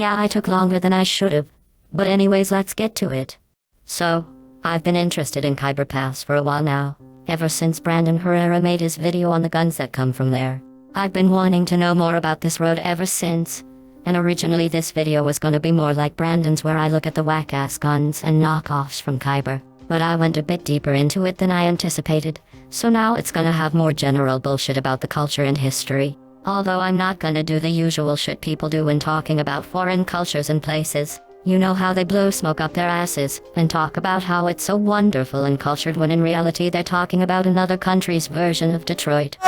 Yeah, I took longer than I should have. But anyways, let's get to it. So, I've been interested in Khyber Pass for a while now, ever since Brandon Herrera made his video on the guns that come from there. I've been wanting to know more about this road ever since, and originally this video was gonna be more like Brandon's, where I look at the whack-ass guns and knockoffs from Khyber. But I went a bit deeper into it than I anticipated, so now it's gonna have more general bullshit about the culture and history. Although I'm not gonna do the usual shit people do when talking about foreign cultures and places. You know how they blow smoke up their asses and talk about how it's so wonderful and cultured, when in reality they're talking about another country's version of Detroit.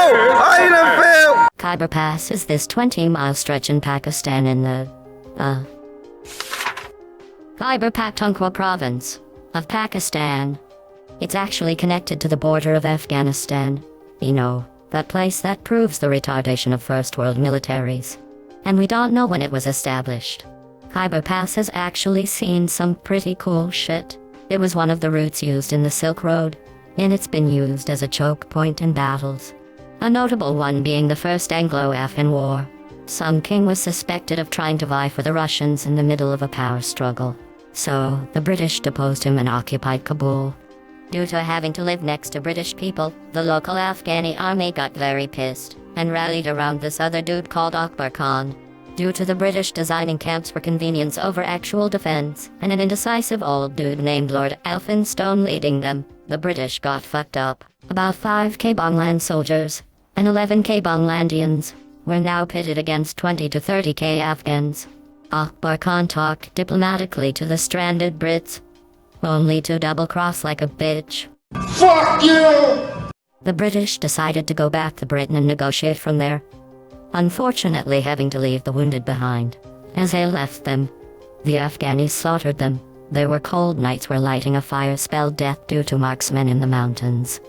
Khyber Pass is this 20-mile stretch in Pakistan in the, Khyber Pakhtunkhwa province of Pakistan. It's actually connected to the border of Afghanistan. You know, that place that proves the retardation of first world militaries. And we don't know when it was established. Khyber Pass has actually seen some pretty cool shit. It was one of the routes used in the Silk Road, and it's been used as a choke point in battles. A notable one being the First Anglo-Afghan War. Some king was suspected of trying to vie for the Russians in the middle of a power struggle. So, the British deposed him and occupied Kabul. Due to having to live next to British people, the local Afghani army got very pissed, and rallied around this other dude called Akbar Khan. Due to the British designing camps for convenience over actual defense, and an indecisive old dude named Lord Elphinstone leading them, the British got fucked up. About 5k Banglan soldiers, and 11k Banglandians, were now pitted against 20 to 30k Afghans. Akbar Khan talked diplomatically to the stranded Brits, only to double-cross like a bitch. Fuck you! The British decided to go back to Britain and negotiate from there, unfortunately having to leave the wounded behind. As they left them, the Afghanis slaughtered them. There were cold nights where lighting a fire spelled death due to marksmen in the mountains.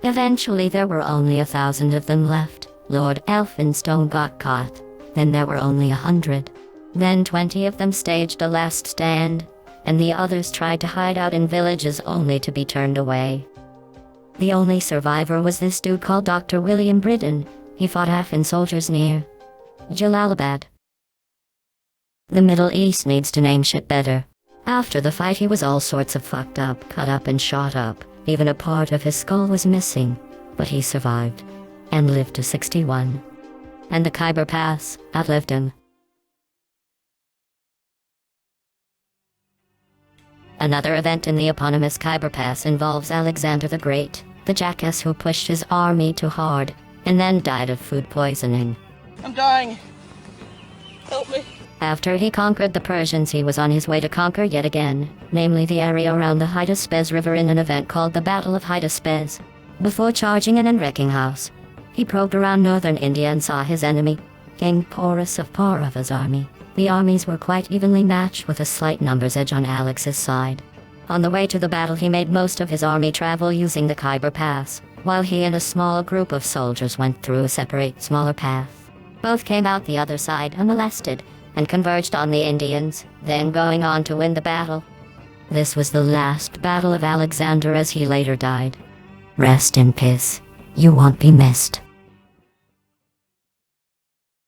Eventually there were only 1,000 of them left. Lord Elphinstone got caught. Then there were only 100. Then 20 of them staged a last stand, and the others tried to hide out in villages only to be turned away. The only survivor was this dude called Dr. William Britton. He fought Afghan soldiers near Jalalabad. The Middle East needs to name shit better. After the fight he was all sorts of fucked up, cut up and shot up. Even a part of his skull was missing, but he survived, and lived to 61. And the Khyber Pass outlived him. Another event in the eponymous Khyber Pass involves Alexander the Great, the jackass who pushed his army too hard, and then died of food poisoning. I'm dying. Help me. After he conquered the Persians, he was on his way to conquer yet again, namely the area around the Hydaspes River, in an event called the Battle of Hydaspes. Before charging in and wrecking house, he probed around northern India and saw his enemy, King Porus of Paurava's army. The armies were quite evenly matched, with a slight numbers edge on Alex's side. On the way to the battle he made most of his army travel using the Khyber Pass, while he and a small group of soldiers went through a separate, smaller path. Both came out the other side unmolested, and converged on the Indians, then going on to win the battle. This was the last battle of Alexander, as he later died. Rest in peace. You won't be missed.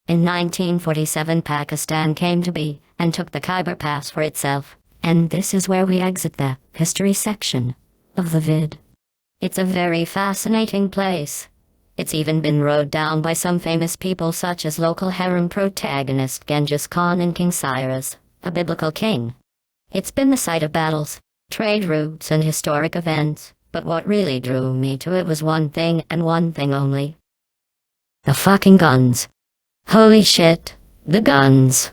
In 1947 Pakistan came to be, and took the Khyber Pass for itself. And this is where we exit the history section of the vid. It's a very fascinating place. It's even been rode down by some famous people, such as local harem protagonist Genghis Khan and King Cyrus, a biblical king. It's been the site of battles, trade routes, and historic events, but what really drew me to it was one thing, and one thing only. The fucking guns. Holy shit, the guns.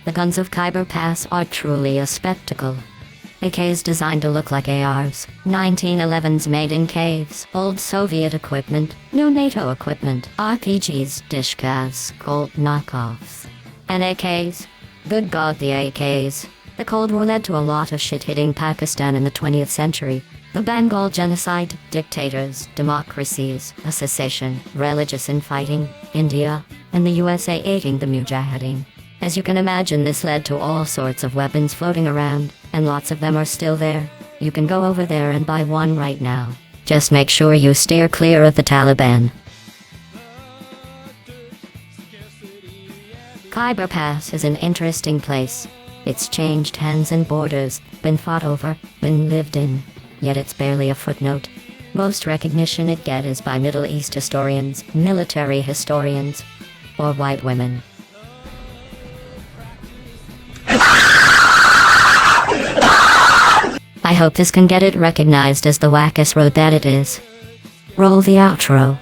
The guns of Khyber Pass are truly a spectacle. AKs designed to look like ARs, 1911s made in caves, old Soviet equipment, new NATO equipment, RPGs, dishcas, gold knockoffs. And AKs? Good God, the AKs. The Cold War led to a lot of shit hitting Pakistan in the 20th century. The Bengal genocide, dictators, democracies, a secession, religious infighting, India, and the USA aiding the Mujahideen. As you can imagine, this led to all sorts of weapons floating around, and lots of them are still there. You can go over there and buy one right now. Just make sure you steer clear of the Taliban. Khyber Pass is an interesting place. It's changed hands and borders, been fought over, been lived in. Yet it's barely a footnote. Most recognition it gets is by Middle East historians, military historians, or white women. I hope this can get it recognized as the wackest road that it is. Roll the outro.